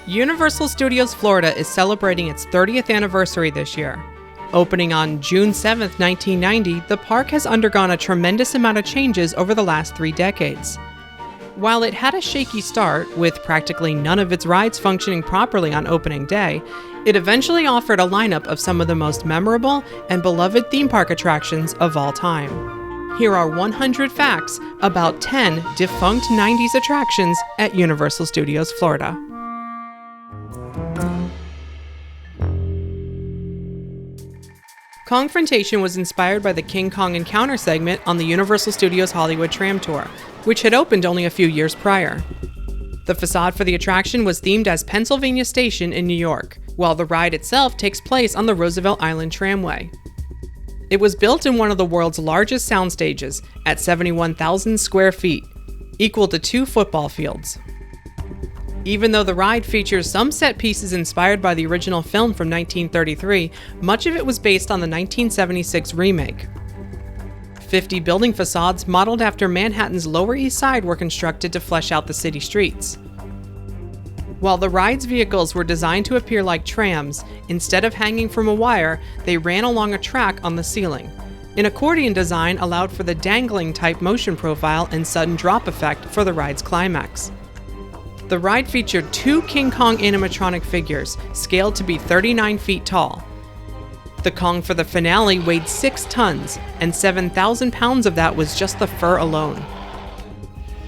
Universal Studios Florida is celebrating its 30th anniversary this year. Opening on June 7, 1990, the park has undergone a tremendous amount of changes over the last 3 decades. While it had a shaky start, with practically none of its rides functioning properly on opening day, it eventually offered a lineup of some of the most memorable and beloved theme park attractions of all time. Here are 100 facts about 10 defunct 90s attractions at Universal Studios Florida. Kongfrontation was inspired by the King Kong Encounter segment on the Universal Studios Hollywood Tram Tour, which had opened only a few years prior. The facade for the attraction was themed as Pennsylvania Station in New York, while the ride itself takes place on the Roosevelt Island Tramway. It was built in one of the world's largest sound stages, at 71,000 square feet, equal to 2 football fields. Even though the ride features some set pieces inspired by the original film from 1933, much of it was based on the 1976 remake. 50 building facades modeled after Manhattan's Lower East Side were constructed to flesh out the city streets. While the ride's vehicles were designed to appear like trams, instead of hanging from a wire, they ran along a track on the ceiling. An accordion design allowed for the dangling type motion profile and sudden drop effect for the ride's climax. The ride featured 2 King Kong animatronic figures, scaled to be 39 feet tall. The Kong for the finale weighed 6 tons, and 7,000 pounds of that was just the fur alone.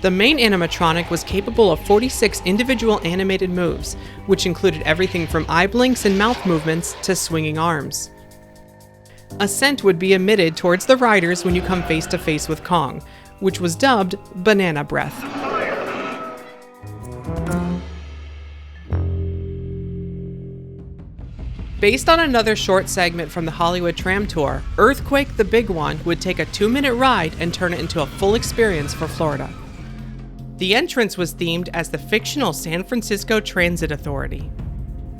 The main animatronic was capable of 46 individual animated moves, which included everything from eye blinks and mouth movements to swinging arms. A scent would be emitted towards the riders when you come face to face with Kong, which was dubbed Banana Breath. Based on another short segment from the Hollywood Tram Tour, Earthquake the Big One would take a 2-minute ride and turn it into a full experience for Florida. The entrance was themed as the fictional San Francisco Transit Authority.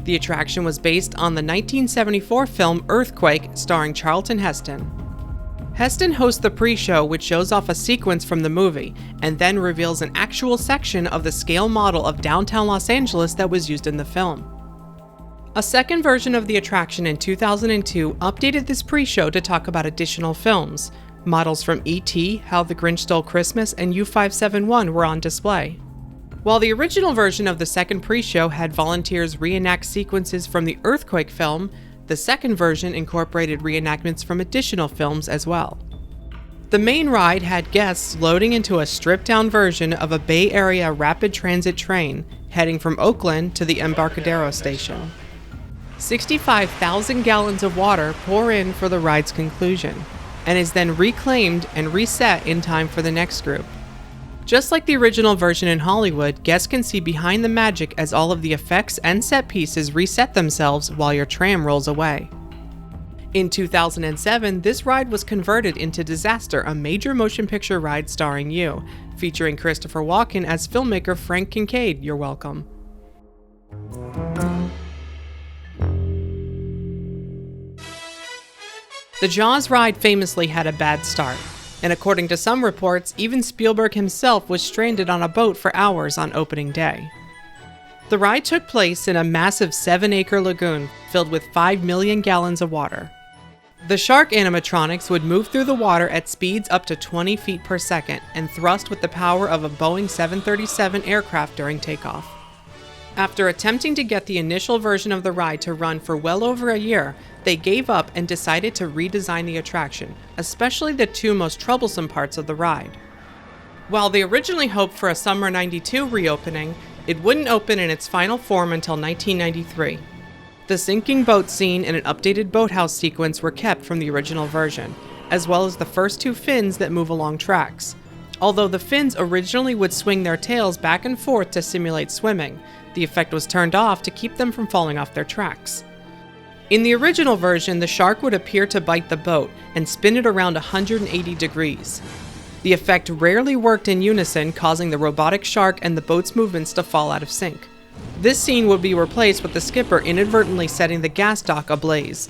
The attraction was based on the 1974 film Earthquake, starring Charlton Heston. Heston hosts the pre-show, which shows off a sequence from the movie, and then reveals an actual section of the scale model of downtown Los Angeles that was used in the film. A second version of the attraction in 2002 updated this pre-show to talk about additional films. Models from E.T., How the Grinch Stole Christmas, and U-571 were on display. While the original version of the second pre-show had volunteers reenact sequences from the Earthquake film, the second version incorporated reenactments from additional films as well. The main ride had guests loading into a stripped-down version of a Bay Area rapid transit train heading from Oakland to the Embarcadero station. 65,000 gallons of water pour in for the ride's conclusion, and is then reclaimed and reset in time for the next group. Just like the original version in Hollywood, guests can see behind the magic as all of the effects and set pieces reset themselves while your tram rolls away. In 2007, this ride was converted into Disaster, a major motion picture ride starring you, featuring Christopher Walken as filmmaker Frank Kincaid. You're welcome. The Jaws ride famously had a bad start, and according to some reports, even Spielberg himself was stranded on a boat for hours on opening day. The ride took place in a massive 7-acre lagoon filled with 5 million gallons of water. The shark animatronics would move through the water at speeds up to 20 feet per second and thrust with the power of a Boeing 737 aircraft during takeoff. After attempting to get the initial version of the ride to run for well over a year, they gave up and decided to redesign the attraction, especially the 2 most troublesome parts of the ride. While they originally hoped for a summer '92 reopening, it wouldn't open in its final form until 1993. The sinking boat scene and an updated boathouse sequence were kept from the original version, as well as the first 2 fins that move along tracks. Although the fins originally would swing their tails back and forth to simulate swimming, the effect was turned off to keep them from falling off their tracks. In the original version, the shark would appear to bite the boat and spin it around 180 degrees. The effect rarely worked in unison, causing the robotic shark and the boat's movements to fall out of sync. This scene would be replaced with the skipper inadvertently setting the gas dock ablaze.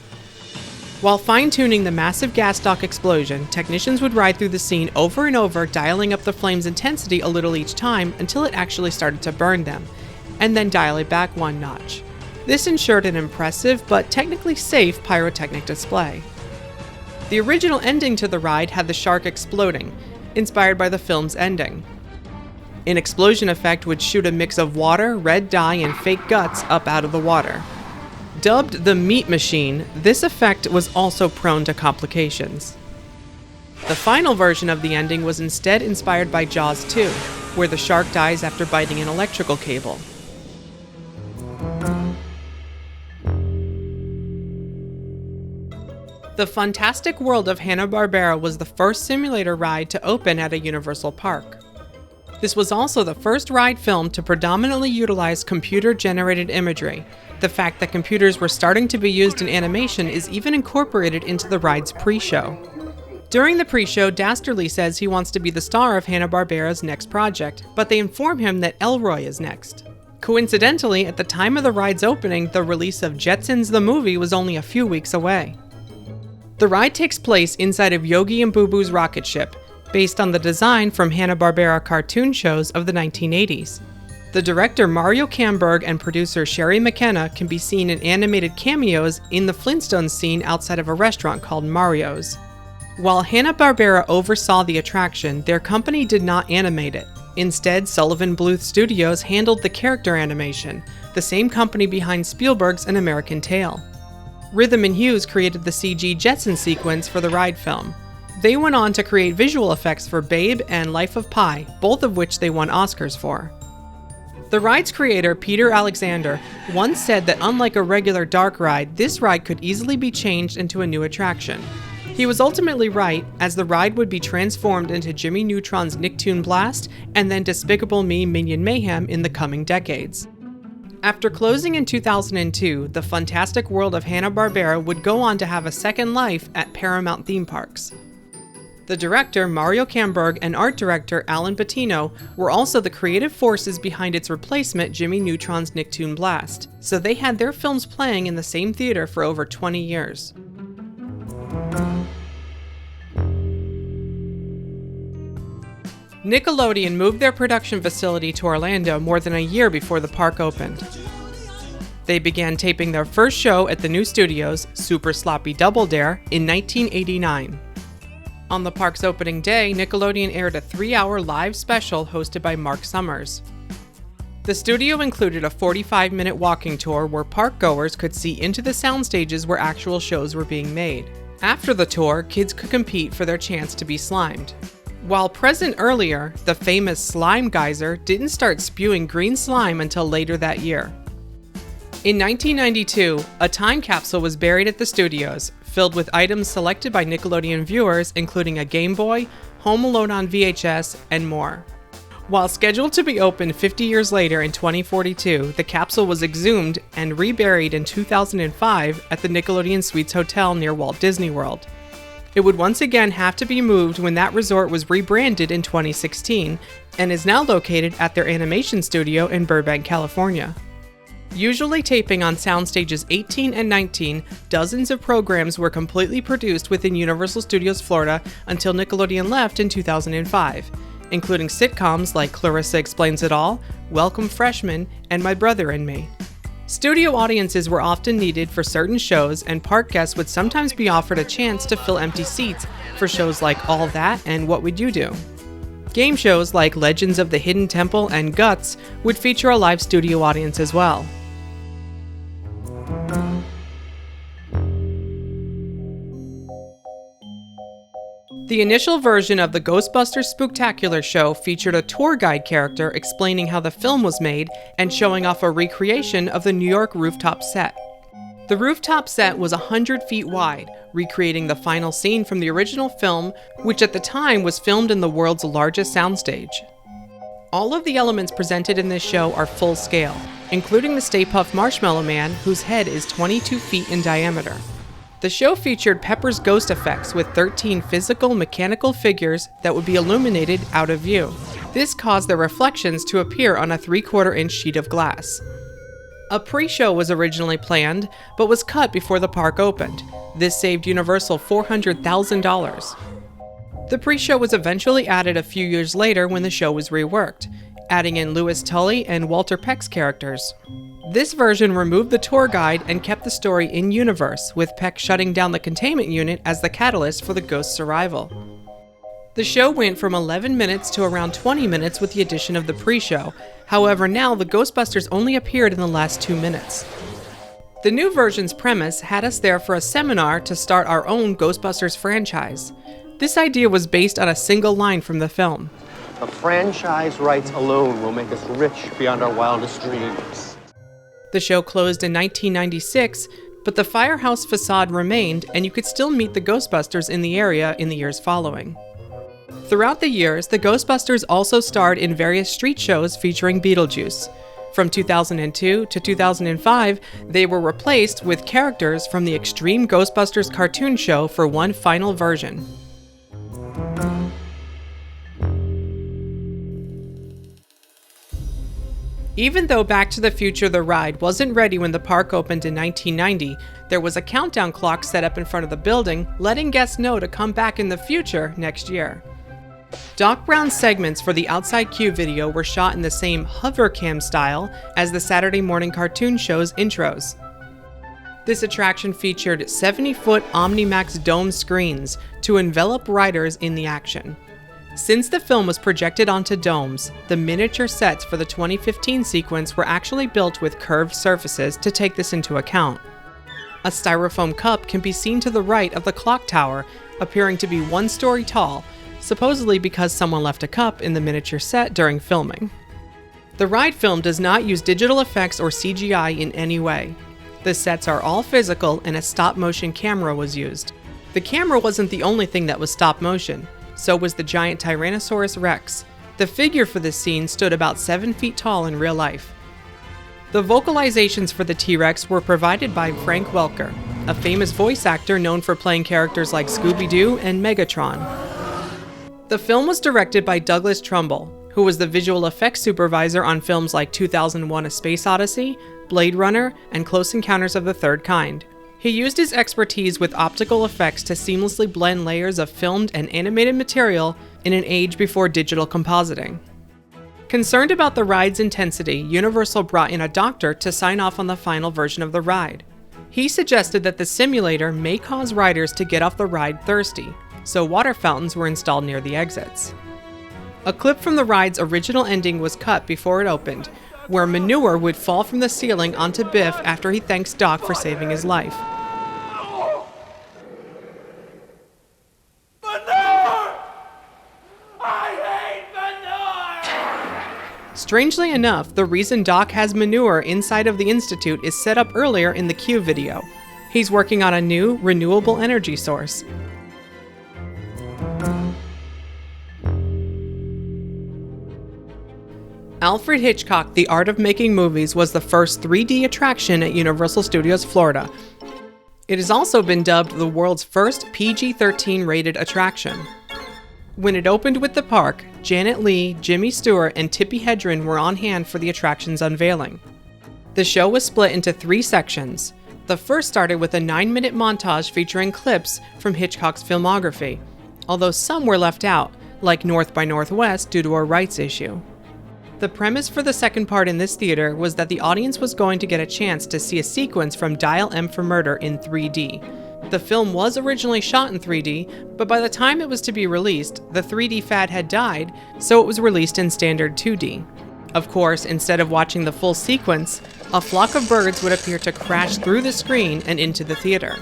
While fine-tuning the massive gas dock explosion, technicians would ride through the scene over and over, dialing up the flame's intensity a little each time until it actually started to burn them. and then dial it back one notch. This ensured an impressive but technically safe pyrotechnic display. The original ending to the ride had the shark exploding, inspired by the film's ending. An explosion effect would shoot a mix of water, red dye, and fake guts up out of the water. Dubbed the meat machine, this effect was also prone to complications. The final version of the ending was instead inspired by Jaws 2, where the shark dies after biting an electrical cable. The Fantastic World of Hanna-Barbera was the first simulator ride to open at a Universal park. This was also the first ride film to predominantly utilize computer-generated imagery. The fact that computers were starting to be used in animation is even incorporated into the ride's pre-show. During the pre-show, Dastardly says he wants to be the star of Hanna-Barbera's next project, but they inform him that Elroy is next. Coincidentally, at the time of the ride's opening, the release of Jetsons the movie was only a few weeks away. The ride takes place inside of Yogi and Boo Boo's rocket ship, based on the design from Hanna-Barbera cartoon shows of the 1980s. The director Mario Camberg and producer Sherry McKenna can be seen in animated cameos in the Flintstones scene outside of a restaurant called Mario's. While Hanna-Barbera oversaw the attraction, their company did not animate it. Instead, Sullivan Bluth Studios handled the character animation, the same company behind Spielberg's An American Tail. Rhythm and Hughes created the CG Jetson sequence for the ride film. They went on to create visual effects for Babe and Life of Pi, both of which they won Oscars for. The ride's creator, Peter Alexander, once said that unlike a regular dark ride, this ride could easily be changed into a new attraction. He was ultimately right, as the ride would be transformed into Jimmy Neutron's Nicktoon Blast and then Despicable Me Minion Mayhem in the coming decades. After closing in 2002, the Fantastic World of Hanna-Barbera would go on to have a second life at Paramount theme parks. The director, Mario Camberg, and art director, Alan Bettino, were also the creative forces behind its replacement, Jimmy Neutron's Nicktoon Blast, so they had their films playing in the same theater for over 20 years. Nickelodeon moved their production facility to Orlando more than a year before the park opened. They began taping their first show at the new studios, Super Sloppy Double Dare, in 1989. On the park's opening day, Nickelodeon aired a 3-hour live special hosted by Mark Summers. The studio included a 45-minute walking tour where park-goers could see into the sound stages where actual shows were being made. After the tour, kids could compete for their chance to be slimed. While present earlier, the famous slime geyser didn't start spewing green slime until later that year. In 1992, a time capsule was buried at the studios, filled with items selected by Nickelodeon viewers, including a Game Boy, Home Alone on VHS, and more. While scheduled to be opened 50 years later in 2042, the capsule was exhumed and reburied in 2005 at the Nickelodeon Suites Hotel near Walt Disney World. It would once again have to be moved when that resort was rebranded in 2016 and is now located at their animation studio in Burbank, California. Usually taping on sound stages 18 and 19, dozens of programs were completely produced within Universal Studios Florida until Nickelodeon left in 2005, including sitcoms like Clarissa Explains It All, Welcome Freshman, and My Brother and Me. Studio audiences were often needed for certain shows, and park guests would sometimes be offered a chance to fill empty seats for shows like All That and What Would You Do? Game shows like Legends of the Hidden Temple and Guts would feature a live studio audience as well. The initial version of the Ghostbusters Spooktacular show featured a tour guide character explaining how the film was made and showing off a recreation of the New York rooftop set. The rooftop set was 100 feet wide, recreating the final scene from the original film, which at the time was filmed in the world's largest soundstage. All of the elements presented in this show are full scale, including the Stay Puft Marshmallow Man, whose head is 22 feet in diameter. The show featured Pepper's ghost effects with 13 physical mechanical figures that would be illuminated out of view. This caused their reflections to appear on a 3/4-inch sheet of glass. A pre-show was originally planned, but was cut before the park opened. This saved Universal $400,000. The pre-show was eventually added a few years later when the show was reworked. adding in Louis Tully and Walter Peck's characters. This version removed the tour guide and kept the story in-universe, with Peck shutting down the containment unit as the catalyst for the ghost's arrival. The show went from 11 minutes to around 20 minutes with the addition of the pre-show. However, now the Ghostbusters only appeared in the last 2 minutes. The new version's premise had us there for a seminar to start our own Ghostbusters franchise. This idea was based on a single line from the film. The franchise rights alone will make us rich beyond our wildest dreams. The show closed in 1996, but the firehouse facade remained, and you could still meet the Ghostbusters in the area in the years following. Throughout the years, the Ghostbusters also starred in various street shows featuring Beetlejuice. From 2002 to 2005, they were replaced with characters from the Extreme Ghostbusters cartoon show for one final version. Even though Back to the Future the ride wasn't ready when the park opened in 1990, there was a countdown clock set up in front of the building, letting guests know to come back in the future next year. Doc Brown's segments for the Outside Cue video were shot in the same hovercam style as the Saturday morning cartoon show's intros. This attraction featured 70-foot Omnimax dome screens to envelop riders in the action. Since the film was projected onto domes, the miniature sets for the 2015 sequence were actually built with curved surfaces to take this into account. A styrofoam cup can be seen to the right of the clock tower, appearing to be 1 story tall, supposedly because someone left a cup in the miniature set during filming. The ride film does not use digital effects or CGI in any way. The sets are all physical and a stop-motion camera was used. The camera wasn't the only thing that was stop-motion, so was the giant Tyrannosaurus Rex. The figure for this scene stood about 7 feet tall in real life. The vocalizations for the T-Rex were provided by Frank Welker, a famous voice actor known for playing characters like Scooby-Doo and Megatron. The film was directed by Douglas Trumbull, who was the visual effects supervisor on films like 2001: A Space Odyssey, Blade Runner, and Close Encounters of the Third Kind. He used his expertise with optical effects to seamlessly blend layers of filmed and animated material in an age before digital compositing. Concerned about the ride's intensity, Universal brought in a doctor to sign off on the final version of the ride. He suggested that the simulator may cause riders to get off the ride thirsty, so water fountains were installed near the exits. A clip from the ride's original ending was cut before it opened, where manure would fall from the ceiling onto Biff after he thanks Doc for saving his life. Manure! I hate manure! Strangely enough, the reason Doc has manure inside of the Institute is set up earlier in the Q video. He's working on a new, renewable energy source. Alfred Hitchcock: The Art of Making Movies was the first 3D attraction at Universal Studios Florida. It has also been dubbed the world's first PG-13 rated attraction. When it opened with the park, Janet Leigh, Jimmy Stewart, and Tippi Hedren were on hand for the attraction's unveiling. The show was split into 3 sections. The first started with a 9-minute montage featuring clips from Hitchcock's filmography, although some were left out, like North by Northwest due to a rights issue. The premise for the second part in this theater was that the audience was going to get a chance to see a sequence from Dial M for Murder in 3D. The film was originally shot in 3D, but by the time it was to be released, the 3D fad had died, so it was released in standard 2D. Of course, instead of watching the full sequence, a flock of birds would appear to crash through the screen and into the theater.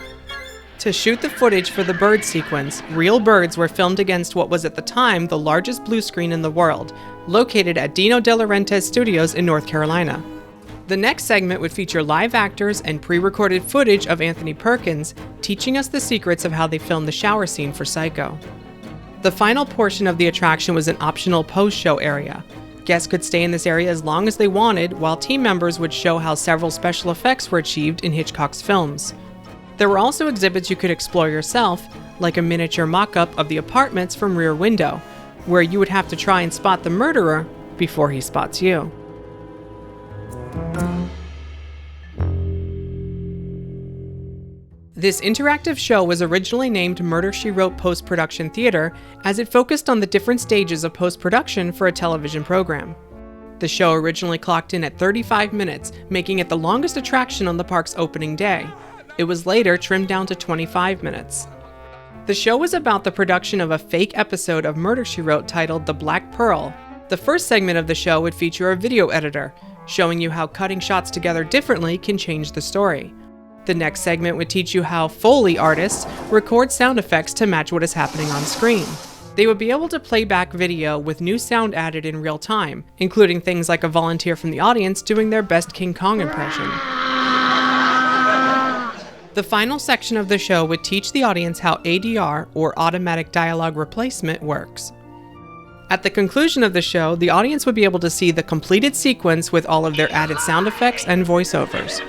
To shoot the footage for the bird sequence, real birds were filmed against what was at the time the largest blue screen in the world, located at Dino De Laurentiis Studios in North Carolina. The next segment would feature live actors and pre-recorded footage of Anthony Perkins teaching us the secrets of how they filmed the shower scene for Psycho. The final portion of the attraction was an optional post-show area. Guests could stay in this area as long as they wanted, while team members would show how several special effects were achieved in Hitchcock's films. There were also exhibits you could explore yourself, like a miniature mock-up of the apartments from Rear Window, where you would have to try and spot the murderer before he spots you. This interactive show was originally named Murder, She Wrote Post-Production Theater, as it focused on the different stages of post-production for a television program. The show originally clocked in at 35 minutes, making it the longest attraction on the park's opening day. It was later trimmed down to 25 minutes. The show was about the production of a fake episode of Murder, She Wrote titled The Black Pearl. The first segment of the show would feature a video editor, showing you how cutting shots together differently can change the story. The next segment would teach you how Foley artists record sound effects to match what is happening on screen. They would be able to play back video with new sound added in real time, including things like a volunteer from the audience doing their best King Kong impression. The final section of the show would teach the audience how ADR, or automatic dialogue replacement, works. At the conclusion of the show, the audience would be able to see the completed sequence with all of their added sound effects and voiceovers.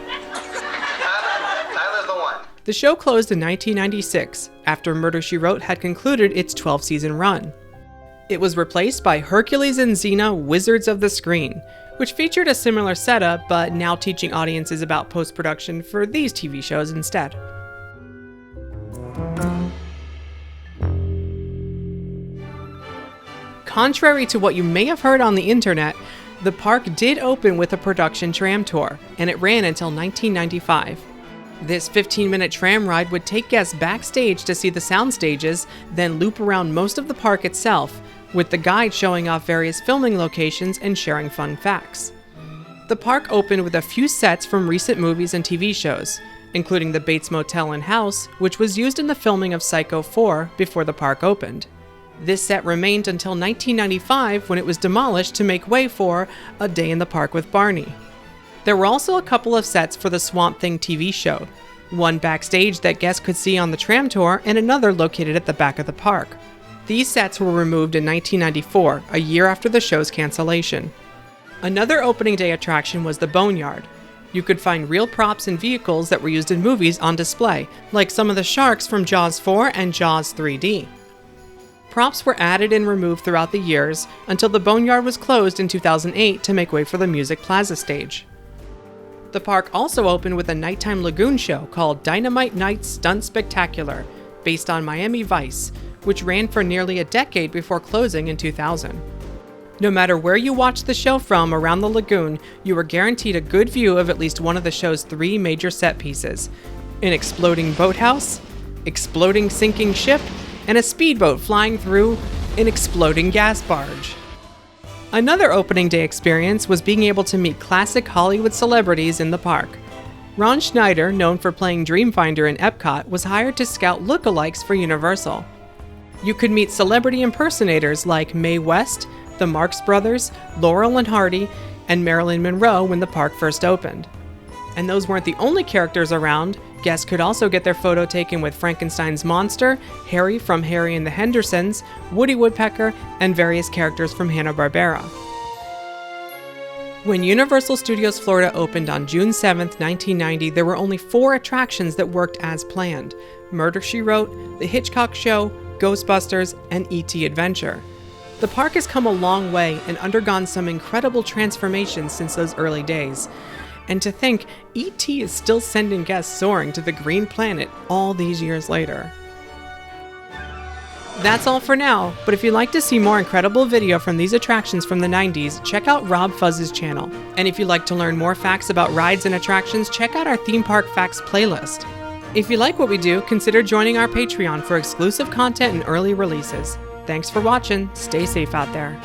The show closed in 1996, after Murder, She Wrote had concluded its 12-season run. It was replaced by Hercules and Xena: Wizards of the Screen, which featured a similar setup, but now teaching audiences about post-production for these TV shows instead. Contrary to what you may have heard on the internet, the park did open with a production tram tour, and it ran until 1995. This 15-minute tram ride would take guests backstage to see the sound stages, then loop around most of the park itself, with the guide showing off various filming locations and sharing fun facts. The park opened with a few sets from recent movies and TV shows, including the Bates Motel and House, which was used in the filming of Psycho 4 before the park opened. This set remained until 1995, when it was demolished to make way for A Day in the Park with Barney. There were also a couple of sets for the Swamp Thing TV show, one backstage that guests could see on the tram tour and another located at the back of the park. These sets were removed in 1994, a year after the show's cancellation. Another opening day attraction was the Boneyard. You could find real props and vehicles that were used in movies on display, like some of the sharks from Jaws 4 and Jaws 3D. Props were added and removed throughout the years until the Boneyard was closed in 2008 to make way for the Music Plaza stage. The park also opened with a nighttime lagoon show called Dynamite Night Stunt Spectacular, based on Miami Vice, which ran for nearly a decade before closing in 2000. No matter where you watched the show from around the lagoon, you were guaranteed a good view of at least one of the show's 3 major set pieces: an exploding boathouse, exploding sinking ship, and a speedboat flying through an exploding gas barge. Another opening day experience was being able to meet classic Hollywood celebrities in the park. Ron Schneider, known for playing Dreamfinder in Epcot, was hired to scout lookalikes for Universal. You could meet celebrity impersonators like Mae West, the Marx Brothers, Laurel and Hardy, and Marilyn Monroe when the park first opened. And those weren't the only characters around. Guests could also get their photo taken with Frankenstein's monster, Harry from Harry and the Hendersons, Woody Woodpecker, and various characters from Hanna-Barbera. When Universal Studios Florida opened on June 7, 1990, there were only 4 attractions that worked as planned: Murder, She Wrote, The Hitchcock Show, Ghostbusters, and E.T. Adventure. The park has come a long way and undergone some incredible transformations since those early days. And to think, E.T. is still sending guests soaring to the green planet all these years later. That's all for now, but if you'd like to see more incredible video from these attractions from the 90s, check out Rob Fuzz's channel. And if you'd like to learn more facts about rides and attractions, check out our Theme Park Facts playlist. If you like what we do, consider joining our Patreon for exclusive content and early releases. Thanks for watching. Stay safe out there.